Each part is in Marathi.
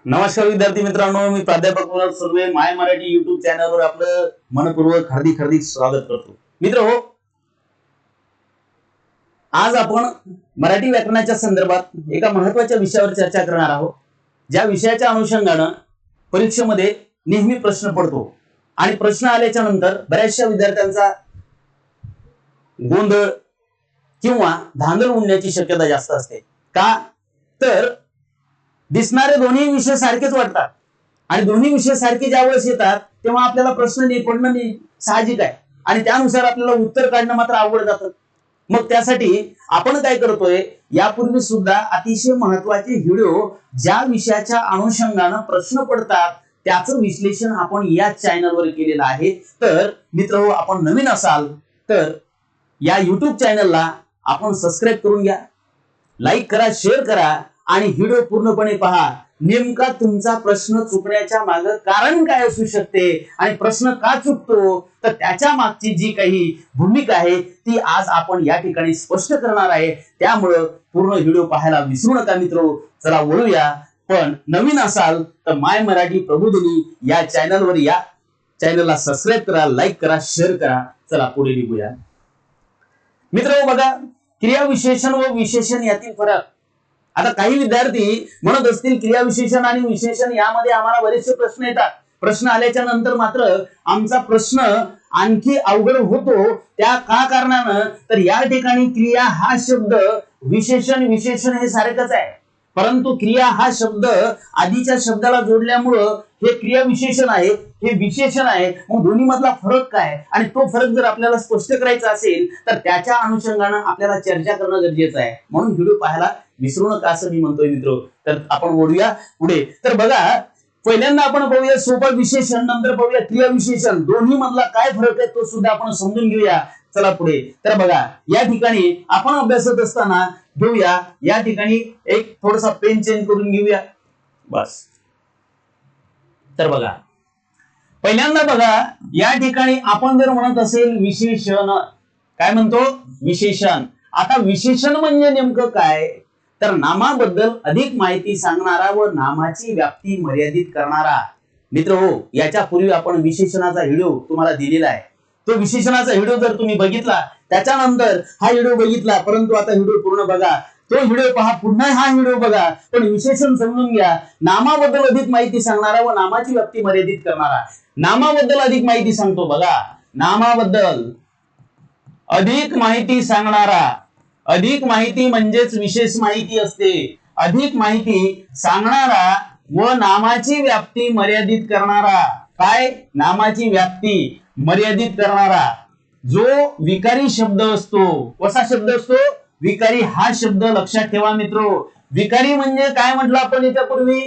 नमस्कार विद्यार्थी मित्रांनो, मी प्राध्यापक मनोज सुर्वे माय मराठी युट्यूब चॅनलवर आपलं मनपूर्वक हार्दिक स्वागत करतो. मित्रहो, आज आपण मराठी व्याकरणाच्या संदर्भात एका महत्त्वाच्या विषयावर चर्चा करणार आहोत. ज्या विषयाच्या अनुषंगानं परीक्षेमध्ये नेहमी प्रश्न पडतो आणि प्रश्न आल्याच्या नंतर बऱ्याचशा विद्यार्थ्यांचा गोंधळ किंवा धांदल उडण्याची शक्यता जास्त असते. का तर दिसणारे दोन्ही विषय सारखेच वाटतात आणि दोन्ही विषय सारखे ज्यावेळेस येतात तेव्हा आपल्याला प्रश्न पडणं साहजिक आहे आणि त्यानुसार आपल्याला उत्तर काढणं मात्र अवघड जातं. मग त्यासाठी आपण काय करतोय, यापूर्वी सुद्धा अतिशय महत्वाचे व्हिडिओ ज्या विषयाच्या अनुषंगानं प्रश्न पडतात त्याचं विश्लेषण आपण या चॅनलवर केलेलं आहे. तर मित्रहो, आपण नवीन असाल तर या युट्यूब चॅनलला आपण सबस्क्राईब करून घ्या, लाईक करा, शेअर करा आणि व्हिडिओ पूर्णपणे पहा. नेमका तुमचा प्रश्न चुकण्याच्या मागे कारण काय असू शकते आणि प्रश्न का चुकतो, तर त्याच्या मागची जी काही भूमिका आहे ती आज आपण या ठिकाणी स्पष्ट करणार आहे. त्यामुळे पूर्ण व्हिडिओ पाहायला विसरू नका मित्रो. चला वळूया. पण नवीन असाल तर माय मराठी प्रबोधिनी या चॅनलवर या, चॅनलला सबस्क्राईब करा, लाईक करा, शेअर करा. चला पुढे निघूया. मित्र बघा, क्रियाविशेषण व विशेषण यातील फरक. आता काही विद्यार्थी म्हणत असतील क्रियाविशेषण आणि विशेषण यामध्ये आम्हाला बरेचसे प्रश्न येतात. प्रश्न आल्याच्या नंतर मात्र आमचा प्रश्न आणखी अवघड होतो. त्या का कारणानं, तर या ठिकाणी क्रिया हा शब्द विशेषण हे सारखंच आहे, परंतु क्रिया हा शब्द आधीच्या शब्दाला जोडल्यामुळं हे क्रिया विशेषण आहे, हे विशेषण आहे. मग दोन्ही मधला फरक काय आणि तो फरक जर आपल्याला स्पष्ट करायचा असेल तर त्याच्या अनुषंगानं आपल्याला चर्चा करणं गरजेचं आहे. म्हणून व्हिडिओ पाहायला विसरू नका असं मी म्हणतोय मित्र. तर आपण वळूया पुढे. तर बघा, पहिल्यांदा आपण पाहूया सोपा विशेषण, नंतर पाहूया क्रिया विशेषण. दोन्ही मधला काय फरक आहे तो सुद्धा आपण समजून घेऊया. चला पुढे. तर बघा, या ठिकाणी आपण अभ्यासत असताना घेऊया, या ठिकाणी एक थोडासा पेन चेंज करून घेऊया बस. तर बघा, पहिल्यांदा बघा, या ठिकाणी आपण जर म्हणत असेल विशेषण, काय म्हणतो? विशेषण. आता विशेषण म्हणजे नेमकं काय, तर नामाबद्दल अधिक माहिती सांगणारा व नामाची व्याप्ती मर्यादित करणारा. मित्र हो, याच्या पूर्वी आपण विशेषणाचा व्हिडिओ तुम्हाला दिलेला आहे. तो विशेषणाचा व्हिडिओ जर तुम्ही बघितला, त्याच्यानंतर हा व्हिडिओ बघितला, परंतु आता व्हिडिओ पूर्ण बघा, तो व्हिडिओ पहा, पुन्हा हा व्हिडिओ बघा, पण विशेषण समजून घ्या. नामाबद्दल अधिक माहिती सांगणारा व नामाची व्याप्ती मर्यादित करणारा. नामाबद्दल अधिक माहिती सांगतो बघा, नामाबद्दल अधिक माहिती सांगणारा. अधिक माहिती म्हणजेच विशेष माहिती असते. अधिक माहिती सांगणारा व नामाची व्याप्ती मर्यादित करणारा. काय? नामाची व्याप्ती मर्यादित करणारा. जो विकारी शब्द असतो. कसा शब्द असतो? विकारी. हा शब्द लक्षात ठेवा मित्रो. विकारी म्हणजे काय म्हटलं आपण याच्यापूर्वी?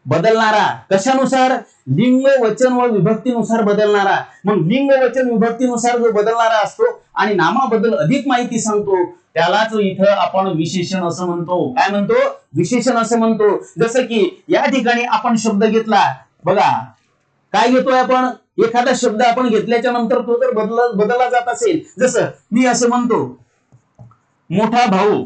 बदलणारा. कशानुसार? लिंग, वचन व विभक्तीनुसार बदलणारा. मग लिंग, वचन, विभक्तीनुसार जो बदलणारा असतो आणि नामाबद्दल अधिक माहिती सांगतो त्यालाच इथं आपण विशेषण असं म्हणतो. काय म्हणतो? विशेषण असं म्हणतो. जसं की या ठिकाणी आपण शब्द घेतला बघा, काय घेतोय आपण? एखादा शब्द आपण घेतल्याच्या नंतर तो जर बदलला जात असेल, जसं मी असं म्हणतो मोठा भाऊ.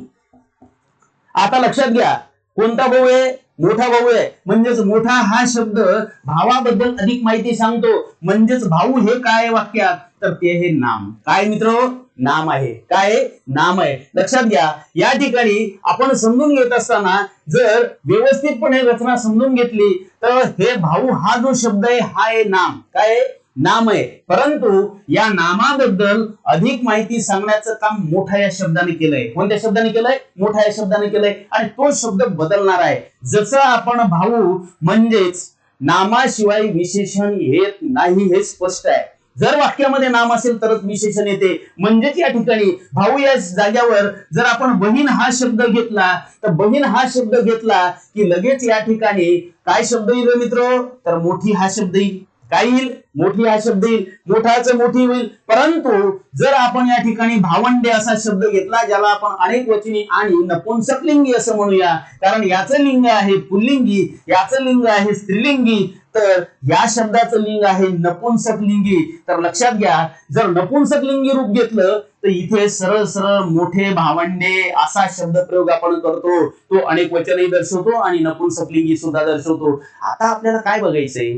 आता लक्षात घ्या, कोणता भाऊ आहे? मोठा भाऊ आहे. म्हणजेच मोठा हा शब्द भावाबद्दल अधिक माहिती सांगतो. म्हणजेच भाऊ हे काय वाक्यात? तर ते हे नाम. काय मित्र? नाम आहे. काय? नाम आहे. लक्षात घ्या, या ठिकाणी आपण समजून घेत असताना जर व्यवस्थितपणे रचना समजून घेतली तर हे भाऊ हा जो शब्द आहे हा आहे नाम. काय? नाम आहे. परंतु या नामाबद्दल अधिक माहिती सांगण्याचं काम मोठा या शब्दाने केलंय. कोणत्या शब्दाने केलंय? मोठा या शब्दाने केलंय. आणि तो शब्द बदलणार आहे. जसं आपण भाऊ म्हणजेच नामाशिवाय विशेषण येत नाही हे स्पष्ट आहे. जर वाक्यामध्ये नाम असेल तरच विशेषण येते. म्हणजेच या ठिकाणी भाऊ या जाग्यावर जर आपण बहीण हा शब्द घेतला तर बहीण हा शब्द घेतला की लगेच या ठिकाणी काय शब्द येईल मित्र? तर मोठी हा शब्द येईल. काय येईल? मोठी हा शब्द येईल. मोठाचं मोठी होईल. परंतु जर आपण या ठिकाणी भावंडे असा शब्द घेतला, ज्याला आपण अनेक वचनी आणि नपुंसकलिंगी असं म्हणूया, कारण याचं लिंग आहे पुल्लिंगी, याचं लिंग आहे स्त्रीलिंगी, तर या शब्दाचं लिंग आहे नपुंसकलिंगी. तर लक्षात घ्या, जर नपुंसकलिंगी रूप घेतलं तर इथे सरळ सरळ मोठे भावंडे असा शब्द प्रयोग आपण करतो. तो अनेक वचनही दर्शवतो आणि नपुंसकलिंगी सुद्धा दर्शवतो. आता आपल्याला काय बघायचंय,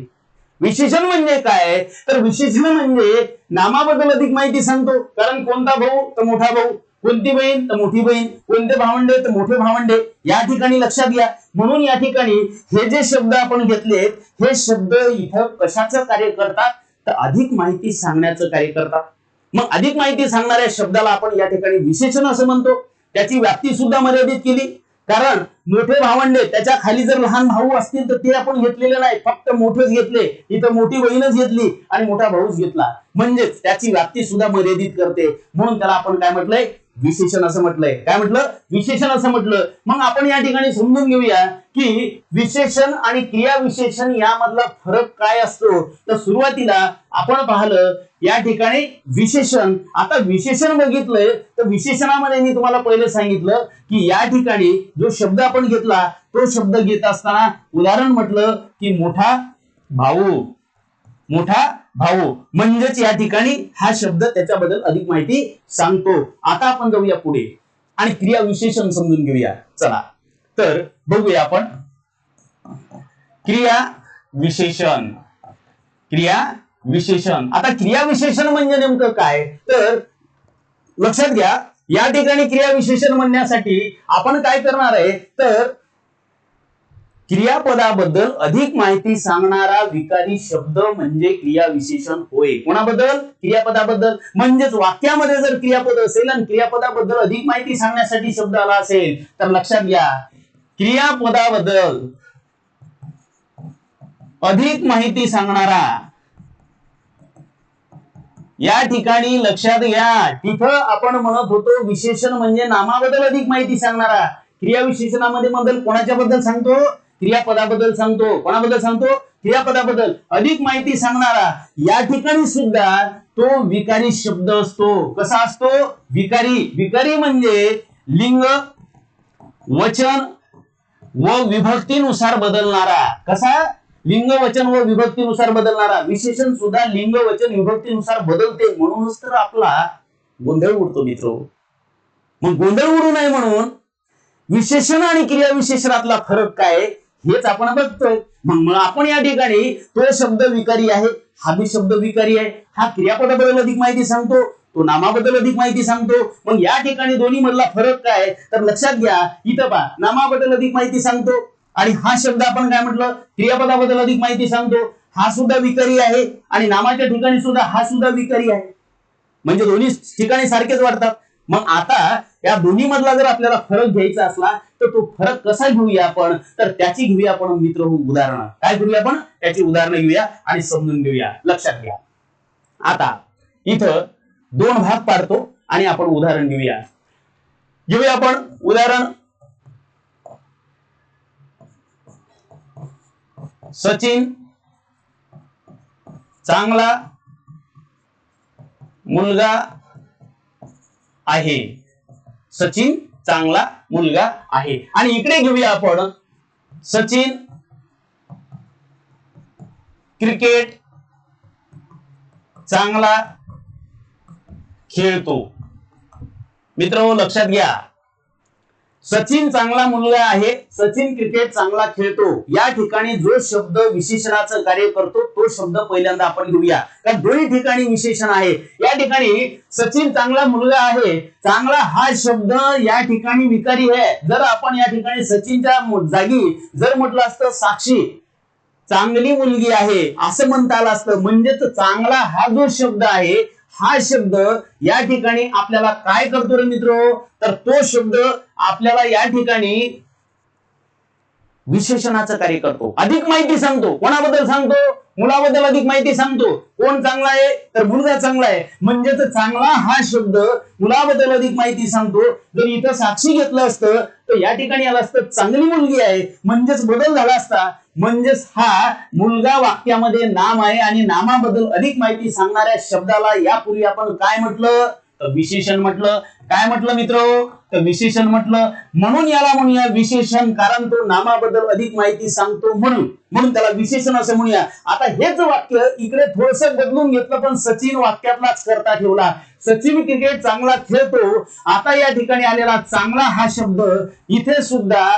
विशेषण म्हणजे काय, तर विशेषण म्हणजे नामाबद्दल अधिक माहिती सांगतो. कारण कोणता भाऊ तर मोठा भाऊ, कोणती बहीण तर मोठी बहीण, कोणते भावंडे तर मोठे भावंडे. या ठिकाणी लक्षात घ्या, म्हणून या ठिकाणी हे जे शब्द आपण घेतलेत हे शब्द इथं कशाचं कार्य करतात, तर अधिक माहिती सांगण्याचं कार्य करतात. मग अधिक माहिती सांगणाऱ्या शब्दाला आपण या ठिकाणी विशेषण असं म्हणतो. त्याची व्याप्ती सुद्धा मर्यादित केली, कारण मोठे भावंडे त्याच्या खाली जर लहान भाऊ असतील तर ते आपण घेतलेले नाही, फक्त मोठेच घेतले. इथं मोठी बहीणच घेतली आणि मोठा भाऊच घेतला, म्हणजेच त्याची व्याप्ती सुद्धा मर्यादित करते. म्हणून त्याला आपण काय म्हटलंय, विशेषण असं म्हटलंय. काय म्हटलं, विशेषण असं म्हटलं. मग आपण या ठिकाणी समजून घेऊया की विशेषण आणि क्रियाविशेषण यामधला फरक काय असतो. तर सुरुवातीला आपण पाहिलं या ठिकाणी विशेषण. आता विशेषण बघितलंय तर विशेषणामध्ये मी तुम्हाला पहिले सांगितलं की या ठिकाणी जो शब्द आपण घेतला तो शब्द घेत असताना उदाहरण म्हटलं की मोठा भाऊ. मोठा भाऊ म्हणजेच या ठिकाणी हा शब्द त्याच्याबद्दल अधिक माहिती सांगतो. आता आपण जाऊया पुढे आणि क्रिया विशेषण समजून घेऊया. चला तर बघूया आपण क्रिया विशेषण. क्रिया विशेषण. आता क्रिया विशेषण म्हणजे नेमकं काय, तर लक्षात घ्या, या ठिकाणी क्रिया विशेषण म्हणण्यासाठी आपण काय करणार आहे, तर क्रियापदाबद्दल अधिक माहिती सांगणारा विकारी शब्द म्हणजे क्रिया विशेषण होय. कोणाबद्दल, क्रियापदाबद्दल. म्हणजेच वाक्यामध्ये जर क्रियापद असेल आणि क्रियापदाबद्दल अधिक माहिती सांगण्यासाठी शब्द आला असेल तर लक्षात घ्या, क्रियापदाबद्दल अधिक माहिती सांगणारा. या ठिकाणी लक्षात घ्या, तिथं आपण म्हणत होतो विशेषण म्हणजे नामाबद्दल अधिक माहिती सांगणारा. क्रिया विशेषणामध्ये बद्दल कोणाच्या बद्दल सांगतो, क्रियापदाबद्दल सांगतो. कोणाबद्दल सांगतो, क्रियापदाबद्दल अधिक माहिती सांगणारा. या ठिकाणी सुद्धा तो विकारी शब्द असतो. कसा असतो, विकारी. विकारी म्हणजे लिंग वचन व विभक्तीनुसार बदलणारा. कसा, लिंग वचन व विभक्तीनुसार बदलणारा. विशेषण सुद्धा लिंग वचन विभक्तीनुसार बदलते, म्हणूनच तर आपला गोंधळ उडतो मित्र. मग गोंधळ उडू नये म्हणून विशेषण आणि क्रिया विशेषणातला फरक काय हेच आपण बघतोय. मग आपण या ठिकाणी तो शब्द विकारी आहे, हा बी शब्द विकारी आहे. हा क्रियापदाबद्दल अधिक माहिती सांगतो, तो नामाबद्दल अधिक माहिती सांगतो. मग या ठिकाणी दोन्ही मधला फरक काय, तर लक्षात घ्या, इथं पहा नामाबद्दल अधिक माहिती सांगतो आणि हा शब्द आपण काय म्हटलं, क्रियापदाबद्दल अधिक माहिती सांगतो. हा सुद्धा विकारी आहे आणि नामाच्या ठिकाणी सुद्धा हा सुद्धा विकारी आहे. म्हणजे दोन्ही ठिकाणी सारखेच वाटतात. मग आता या दोन्ही मधला जर आपल्याला फरक घ्यायचा असला तर तो फरक कसा घेऊया आपण, तर त्याची घेऊया आपण मित्र उदाहरण. काय घेऊया आपण, त्याची उदाहरणं घेऊया आणि समजून घेऊया. लक्षात घ्या, आता इथं दोन भाग पाडतो आणि आपण उदाहरण घेऊया. घेऊया आपण उदाहरण. सचिन चांगला मुलगा आहे. सचिन चांगला मुलगा आहे. आणि इकडे घेऊया आपण सचिन क्रिकेट चांगला खेळतो. मित्रांनो लक्षात घ्या, सचिन चांगला मुलगा आहे, सचिन क्रिकेट चांगला खेळतो. या ठिकाणी जो शब्द विशेषणाचं कार्य करतो तो शब्द पहिल्यांदा आपण घेऊया, कारण दोन्ही ठिकाणी विशेषण आहे. या ठिकाणी सचिन चांगला मुलगा आहे, चांगला हा शब्द या ठिकाणी विकारी आहे. जर आपण या ठिकाणी सचिनच्या जागी जर म्हटलं असतं साक्षी चांगली मुलगी आहे असं म्हणता आलं असतं, म्हणजेच चांगला हा जो शब्द आहे हा शब्द या ठिकाणी आपल्याला काय करतो रे मित्र, तर तो शब्द आपल्याला या ठिकाणी विशेषणाचं कार्य करतो. अधिक माहिती सांगतो. कोणाबद्दल सांगतो, मुलाबद्दल अधिक माहिती सांगतो. कोण चांगला आहे, तर मुलगा चांगला आहे. म्हणजेच चांगला हा शब्द मुलाबद्दल अधिक माहिती सांगतो. जर इथं साक्षी घेतलं असतं तर या ठिकाणी आलं असतं चांगली मुलगी आहे, म्हणजेच बदल झाला असता. म्हणजेच हा मुलगा वाक्यामध्ये नाम आहे आणि नामाबद्दल अधिक माहिती सांगणाऱ्या शब्दाला यापूर्वी आपण काय म्हटलं, तर विशेषण म्हटलं. काय म्हटलं मित्र? तर विशेषण म्हटलं. म्हणून याला म्हणूया विशेषण, कारण तो नामाबद्दल अधिक माहिती सांगतो म्हणून त्याला विशेषण असं म्हणूया. आता हेच वाक्य इकडे थोडंसं बदलून घेतलं, पण सचिन वाक्यातलाच करता ठेवला. सचिन क्रिकेट चांगला खेळतो. आता या ठिकाणी आलेला चांगला हा शब्द इथे सुद्धा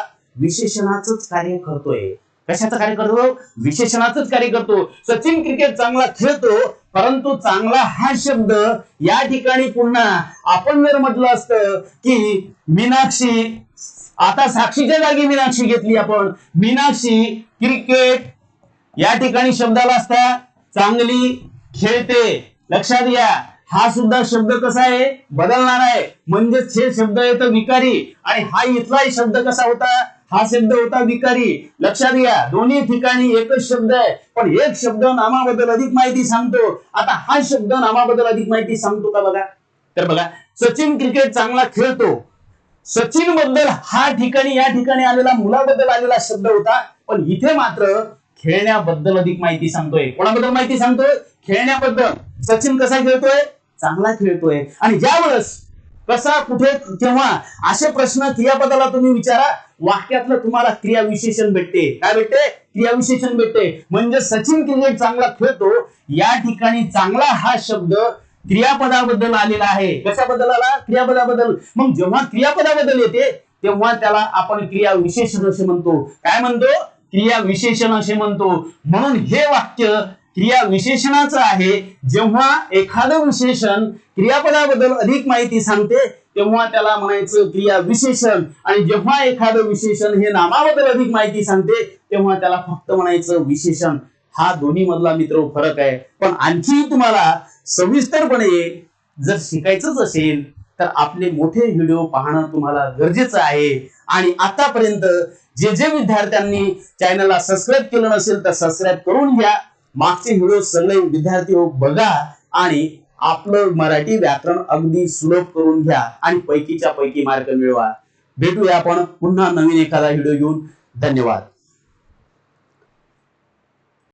विशेषणाचंच कार्य करतोय. कशाचं कार्य करतो? विशेषणाचंच कार्य करतो. सचिन क्रिकेट चांगला खेळतो, परंतु चांगला हा शब्द या ठिकाणी पुन्हा आपण जर म्हटलं असतं की मीनाक्षी, आता साक्षीच्या जागी मीनाक्षी घेतली आपण, मीनाक्षी क्रिकेट या ठिकाणी शब्दाला असता चांगली खेळते. लक्षात घ्या, हा सुद्धा शब्द कसा आहे? बदलणार आहे. म्हणजेच हे शब्द येतं विकारी, आणि हा इथलाही शब्द कसा होता? हा शब्द होता विकारी. लक्षात घ्या, दोन्ही ठिकाणी एकच शब्द आहे, पण एक शब्द नामाबद्दल अधिक माहिती सांगतो. आता हा शब्द नामाबद्दल अधिक माहिती सांगतो का? बघा, तर बघा, सचिन क्रिकेट चांगला खेळतो. सचिन बद्दल हा ठिकाणी या ठिकाणी आलेला मुलाबद्दल आलेला शब्द होता, पण इथे मात्र खेळण्याबद्दल अधिक माहिती सांगतोय. कोणाबद्दल माहिती सांगतोय? खेळण्याबद्दल. सचिन कसा खेळतोय? चांगला खेळतोय. आणि ज्यावेळेस कसा, कुठे, केव्हा असे प्रश्न क्रियापदाला तुम्ही विचारा, वाक्यातलं तुम्हाला क्रियाविशेषण भेटते. काय भेटते? क्रियाविशेषण भेटते. म्हणजे सचिन क्रिकेट चांगला खेळतो, या ठिकाणी चांगला हा शब्द क्रियापदाबद्दल आलेला आहे. कशाबद्दल आला? क्रियापदाबद्दल. मग जेव्हा क्रियापदाबद्दल येते तेव्हा त्याला आपण क्रियाविशेषण असे म्हणतो. काय म्हणतो? क्रियाविशेषण असे म्हणतो. म्हणून हे वाक्य क्रियाविशेषणाचं आहे. जेव्हा एखादं विशेषण क्रियापदाबद्दल अधिक माहिती सांगते तेव्हा त्याला म्हणायचं क्रियाविशेषण, आणि जेव्हा एखादं विशेषण हे नामाबद्दल अधिक माहिती सांगते तेव्हा त्याला फक्त म्हणायचं विशेषण. हा दोन्ही मधला मित्र फरक आहे. पण आणखी तुम्हाला सविस्तरपणे जर शिकायचंच असेल तर आपले मोठे व्हिडिओ पाहणं तुम्हाला गरजेचं आहे. आणि आतापर्यंत जे विद्यार्थ्यांनी चॅनलला सबस्क्राईब केलं नसेल तर सबस्क्राईब करून घ्या. मागचे व्हिडिओ सगळे विद्यार्थी बघा आणि आपलं मराठी व्याकरण अगदी सुलभ करून घ्या आणि पैकीच्या पैकी मार्क मिळवा. भेटूया आपण पुन्हा नवीन एखादा व्हिडिओ घेऊन. धन्यवाद.